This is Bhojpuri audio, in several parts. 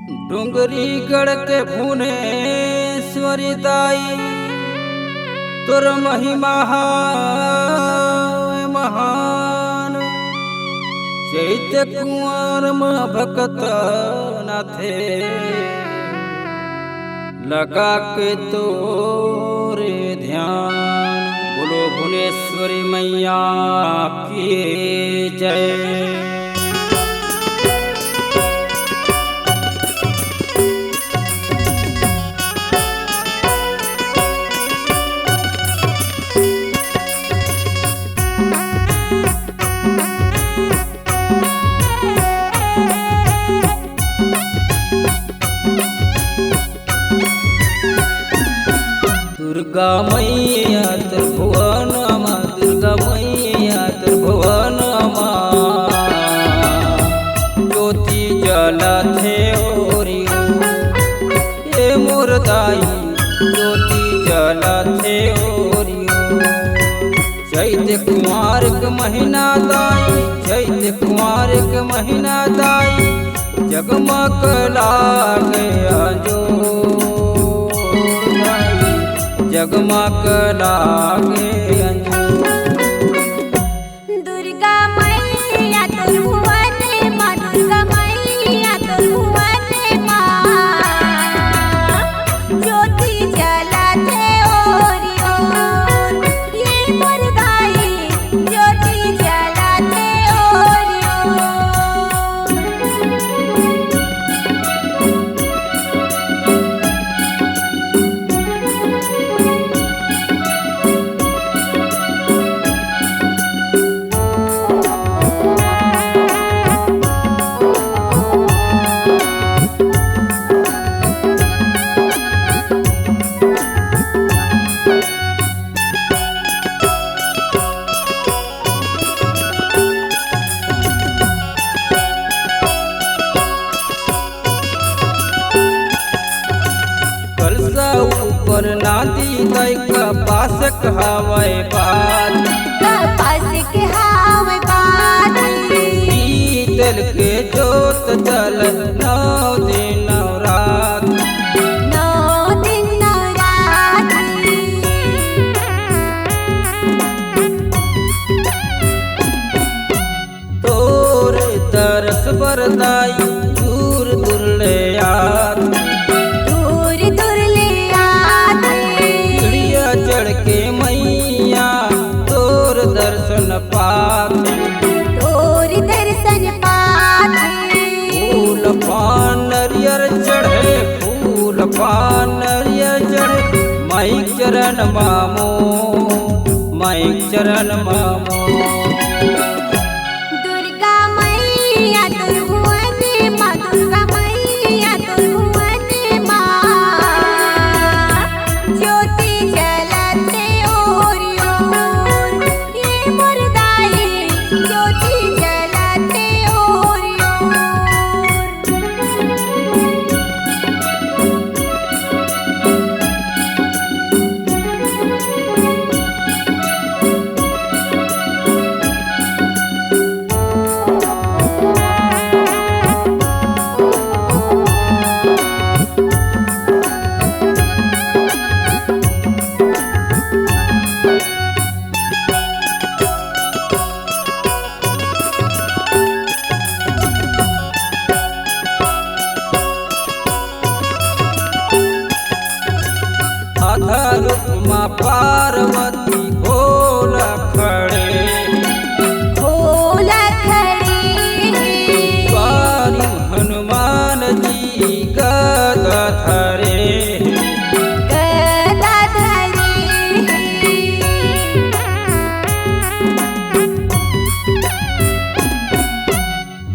डोंगरी गढ़ के भुवनेश्वरी दाई तोर महिमा है महान। चैत्य कुंवर में भक्त नाथे लगा के तोरे ध्यान। बोलो भुवनेश्वरी मैया की जय। दुर्गा मैया त्रिभुवन माँ, दुर्गा मैया त्रिभुवन माँ। ज्योति जलथे ओरियो ये मुरदाई, ज्योति जलथे ओरियो। चैत्य कुमार के महीना दाई, चैत्य कुमार के महीना दाई। जगमग लागे आजो जगमग लागे दुर्गा मैया तोर भुवन माँ, दुर्गा मैया तोर भुवन माँ। ज्योति जलथे ओरियों ये मुरदाई, ज्योति जलथे ओरियों। ऊपर नादी दई कपास कहावे बात, कपास के हावे बात। पीतल के जोत जल 9 दिन 9 रात, 9 दिन 9 रात। तोरे तरस बरदाई दूर दूर ले आत। चढ़ के मैया तोर दर्शन पाते, तोर दर्शन पाते। फूल पान नरियर चढ़े, फूल पान नरियर चढ़े। माई चरण मामो, माई चरण मामो। दुर्गा मैया तोर भुवन माँ, दुर्गा मैया तोर भुवन माँ। ज्योति जलथे ओरियों ये मुरदाई, ज्योति जलथे ओरियों। आधा रूप माँ पार्वती भोला खड़े, भोला खड़े। बारी हनुमान जी गदा धरे, गदा धरे।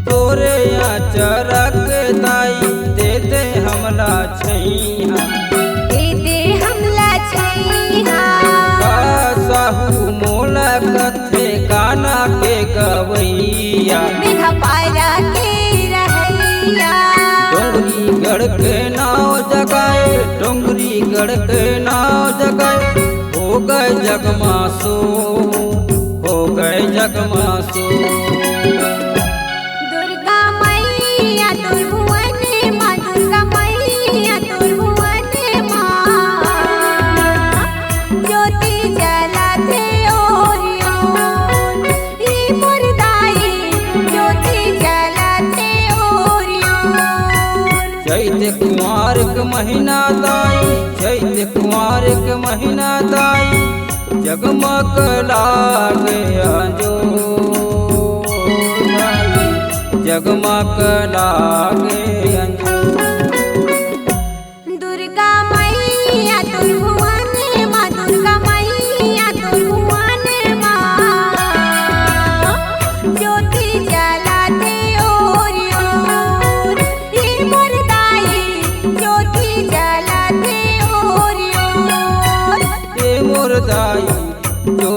तोरे आचरक दाई दे दे हमला छैया। साहू मोला कथे गाना के गवैया, मेघा पारा के रहैया। डोंगरी गढ़ के नाव जगाए, डोंगरी गढ़ के नाव जगाए। हो गए जगमासो, हो गए जगमासो। दुर्गा मैया तोर भुवन माँ, दुर्गा जलते ओरियोन ई मुर्दाई ज्योति जलते ओरियोन चैत कुमार के महीना दाई चैत कुमार के महीना दाई जगमग लागे अंजोर दाई जगमग लागे अंजोर दुर्गा मैया तुर भुवन माँ दुर्गा मैया तुर भुवन माँ ज्योति जलाते ओरियोन ई मुर्दाई ज्योति जलाते ओरियोन ए मोर दाई जो